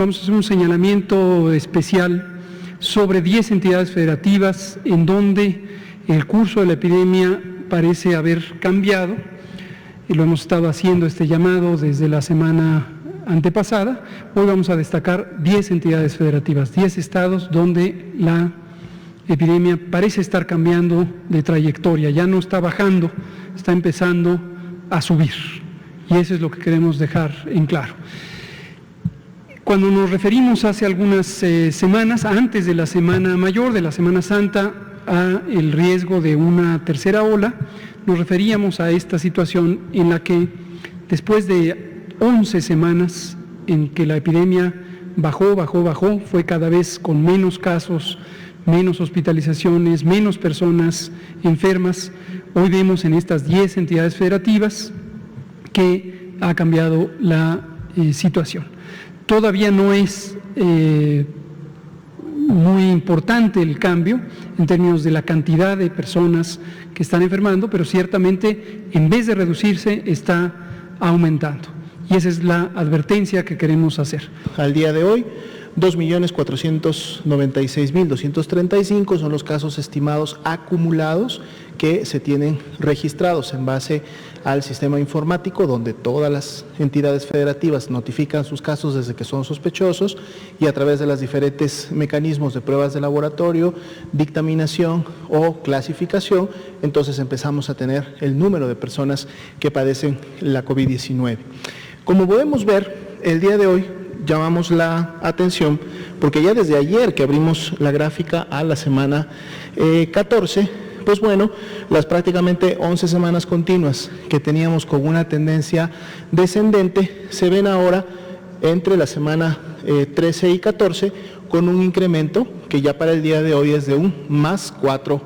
vamos a hacer un señalamiento especial sobre 10 entidades federativas en donde el curso de la epidemia parece haber cambiado, y lo hemos estado haciendo este llamado desde la semana antepasada. Hoy vamos a destacar 10 entidades federativas, 10 estados donde la epidemia parece estar cambiando de trayectoria, ya no está bajando, está empezando a subir, y eso es lo que queremos dejar en claro. Cuando nos referimos hace algunas semanas, antes de la Semana Mayor, de la Semana Santa, a el riesgo de una tercera ola, nos referíamos a esta situación en la que después de 11 semanas en que la epidemia bajó, fue cada vez con menos casos, menos hospitalizaciones, menos personas enfermas, hoy vemos en estas 10 entidades federativas que ha cambiado la situación. Todavía no es muy importante el cambio en términos de la cantidad de personas que están enfermando, pero ciertamente en vez de reducirse está aumentando, y esa es la advertencia que queremos hacer. Al día de hoy, 2.496.235 son los casos estimados acumulados que se tienen registrados en base al sistema informático, donde todas las entidades federativas notifican sus casos desde que son sospechosos, y a través de los diferentes mecanismos de pruebas de laboratorio, dictaminación o clasificación, entonces empezamos a tener el número de personas que padecen la COVID-19. Como podemos ver, el día de hoy llamamos la atención porque ya desde ayer que abrimos la gráfica a la semana 14, pues bueno, las prácticamente 11 semanas continuas que teníamos con una tendencia descendente se ven ahora entre la semana 13 y 14 con un incremento que ya para el día de hoy es de un más 4%.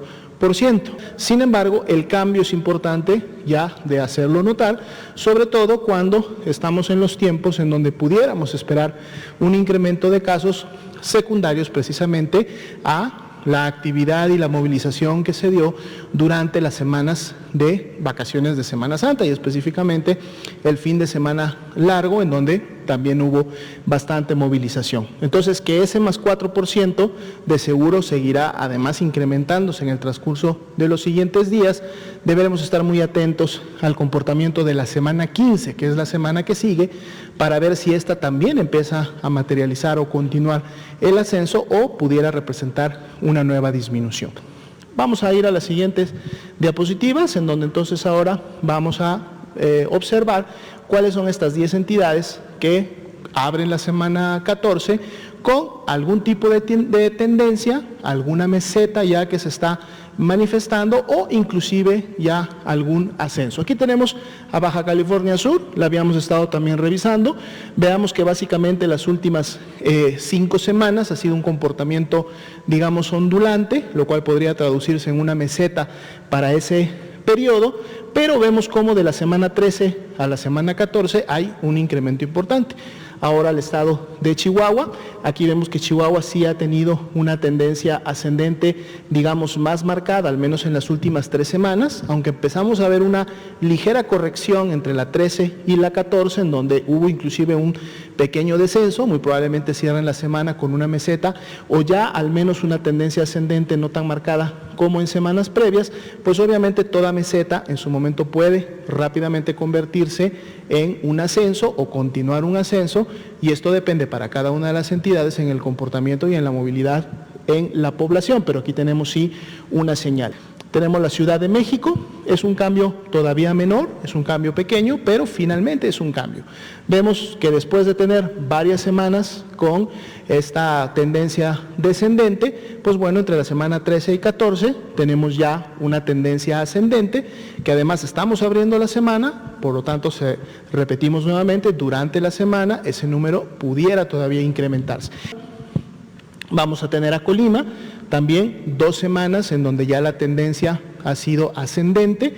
Sin embargo, el cambio es importante ya de hacerlo notar, sobre todo cuando estamos en los tiempos en donde pudiéramos esperar un incremento de casos secundarios precisamente a la actividad y la movilización que se dio durante las semanas de vacaciones de Semana Santa y específicamente el fin de semana largo, en donde también hubo bastante movilización. Entonces, que ese más 4% de seguro seguirá además incrementándose en el transcurso de los siguientes días. Deberemos estar muy atentos al comportamiento de la semana 15, que es la semana que sigue, para ver si esta también empieza a materializar o continuar el ascenso o pudiera representar una nueva disminución. Vamos a ir a las siguientes diapositivas, en donde entonces ahora vamos a observar cuáles son estas 10 entidades que abren la semana 14 con algún tipo de tendencia, alguna meseta ya que se está manifestando o inclusive ya algún ascenso. Aquí tenemos a Baja California Sur, la habíamos estado también revisando. Veamos que básicamente las últimas 5 semanas ha sido un comportamiento, digamos, ondulante, lo cual podría traducirse en una meseta para ese periodo, pero vemos cómo de la semana 13 a la semana 14 hay un incremento importante. Ahora el estado de Chihuahua, aquí vemos que Chihuahua sí ha tenido una tendencia ascendente, digamos, más marcada, al menos en las últimas 3 semanas, aunque empezamos a ver una ligera corrección entre la 13 y la 14, en donde hubo inclusive un pequeño descenso, muy probablemente cierren la semana con una meseta, o ya al menos una tendencia ascendente no tan marcada como en semanas previas, pues obviamente toda meseta en su momento puede rápidamente convertirse en un ascenso o continuar un ascenso, y esto depende para cada una de las entidades en el comportamiento y en la movilidad en la población, pero aquí tenemos sí una señal. Tenemos la Ciudad de México, es un cambio todavía menor, es un cambio pequeño, pero finalmente es un cambio. Vemos que después de tener varias semanas con esta tendencia descendente, pues bueno, entre la semana 13 y 14 tenemos ya una tendencia ascendente, que además estamos abriendo la semana, por lo tanto, repetimos nuevamente, durante la semana ese número pudiera todavía incrementarse. Vamos a tener a Colima, también 2 semanas en donde ya la tendencia ha sido ascendente,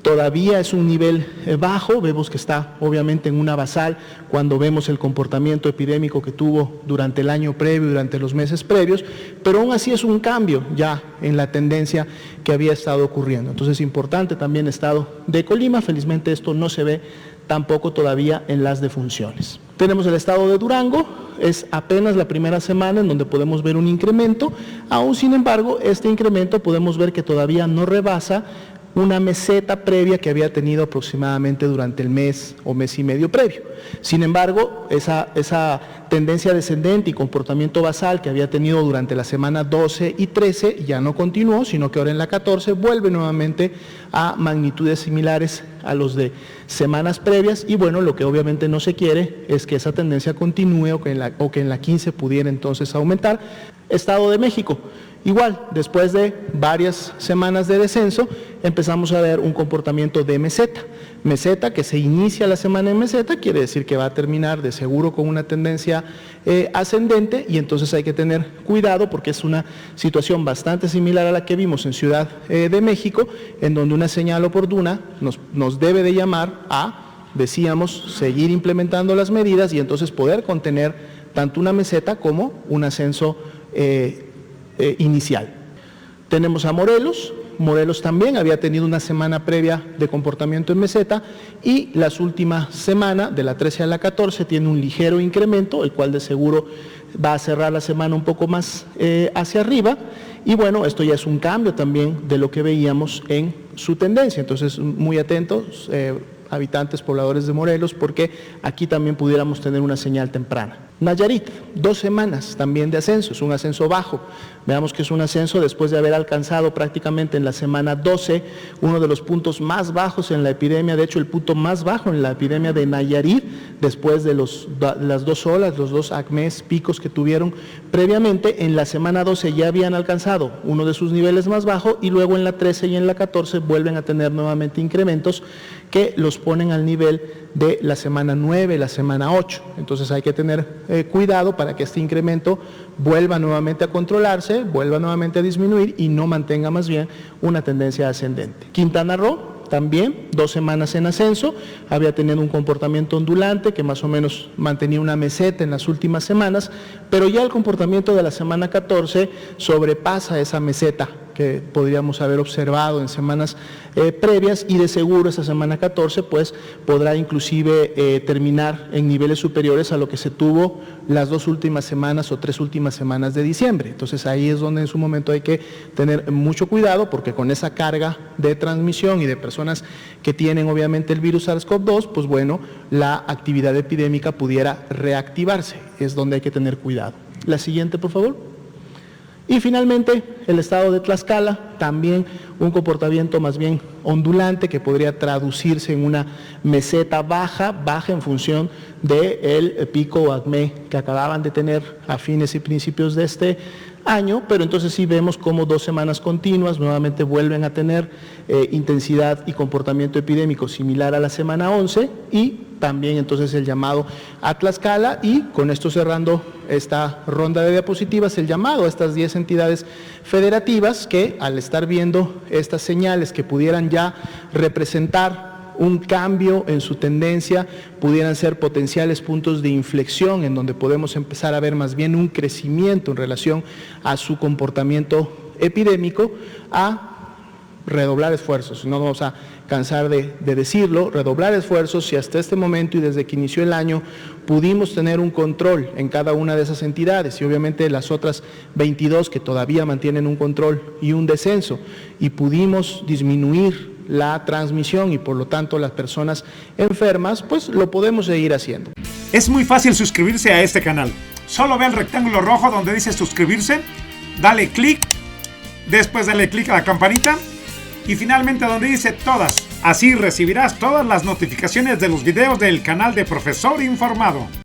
todavía es un nivel bajo, vemos que está obviamente en una basal cuando vemos el comportamiento epidémico que tuvo durante el año previo, durante los meses previos, pero aún así es un cambio ya en la tendencia que había estado ocurriendo. Entonces es importante también el estado de Colima, felizmente esto no se ve tampoco todavía en las defunciones. Tenemos el estado de Durango, es apenas la primera semana en donde podemos ver un incremento, aún sin embargo, este incremento podemos ver que todavía no rebasa una meseta previa que había tenido aproximadamente durante el mes o mes y medio previo. Sin embargo, esa tendencia descendente y comportamiento basal que había tenido durante la semana 12 y 13 ya no continuó, sino que ahora en la 14 vuelve nuevamente a magnitudes similares a los de semanas previas, y bueno, lo que obviamente no se quiere es que esa tendencia continúe o que en la 15 pudiera entonces aumentar. Estado de México. Igual, después de varias semanas de descenso, empezamos a ver un comportamiento de meseta. Meseta que se inicia la semana en meseta, quiere decir que va a terminar de seguro con una tendencia ascendente, y entonces hay que tener cuidado porque es una situación bastante similar a la que vimos en Ciudad de México, en donde una señal oportuna nos debe de llamar a, decíamos, seguir implementando las medidas y entonces poder contener tanto una meseta como un ascenso inicial. Tenemos a Morelos. Morelos también había tenido una semana previa de comportamiento en meseta, y las últimas semanas, de la 13 a la 14, tiene un ligero incremento, el cual de seguro va a cerrar la semana un poco más hacia arriba, y bueno, esto ya es un cambio también de lo que veíamos en su tendencia. Entonces, muy atentos, habitantes, pobladores de Morelos, porque aquí también pudiéramos tener una señal temprana. Nayarit, 2 semanas también de ascenso, es un ascenso bajo. Veamos que es un ascenso después de haber alcanzado prácticamente en la semana 12 uno de los puntos más bajos en la epidemia, de hecho el punto más bajo en la epidemia de Nayarit, después de las 2 olas, los 2 acmes picos que tuvieron previamente. En la semana 12 ya habían alcanzado uno de sus niveles más bajos, y luego en la 13 y en la 14 vuelven a tener nuevamente incrementos que los ponen al nivel de la semana 9, la semana 8. Entonces hay que tener cuidado para que este incremento vuelva nuevamente a controlarse, vuelva nuevamente a disminuir y no mantenga más bien una tendencia ascendente. Quintana Roo, también 2 semanas en ascenso, había tenido un comportamiento ondulante que más o menos mantenía una meseta en las últimas semanas, pero ya el comportamiento de la semana 14 sobrepasa esa meseta que podríamos haber observado en semanas previas, y de seguro esa semana 14 pues podrá inclusive terminar en niveles superiores a lo que se tuvo las 2 últimas semanas o 3 últimas semanas de diciembre. Entonces ahí es donde en su momento hay que tener mucho cuidado, porque con esa carga de transmisión y de personas que tienen obviamente el virus SARS-CoV-2, pues bueno, la actividad epidémica pudiera reactivarse, es donde hay que tener cuidado. La siguiente, por favor. Y finalmente, el estado de Tlaxcala, también un comportamiento más bien ondulante que podría traducirse en una meseta baja en función del pico o acme que acababan de tener a fines y principios de este año, pero entonces sí vemos como 2 semanas continuas nuevamente vuelven a tener intensidad y comportamiento epidémico similar a la semana 11, y también entonces el llamado a Tlaxcala. Y con esto cerrando esta ronda de diapositivas, el llamado a estas 10 entidades federativas que, al estar viendo estas señales que pudieran ya representar un cambio en su tendencia, pudieran ser potenciales puntos de inflexión en donde podemos empezar a ver más bien un crecimiento en relación a su comportamiento epidémico, a redoblar esfuerzos. No vamos a cansar de decirlo, redoblar esfuerzos. Si hasta este momento y desde que inició el año pudimos tener un control en cada una de esas entidades, y obviamente las otras 22 que todavía mantienen un control y un descenso, y pudimos disminuir la transmisión y por lo tanto las personas enfermas, pues lo podemos seguir haciendo. Es muy fácil suscribirse a este canal. Solo ve el rectángulo rojo donde dice suscribirse, dale clic, después dale clic a la campanita y finalmente donde dice todas. Así recibirás todas las notificaciones de los videos del canal de Profesor Informado.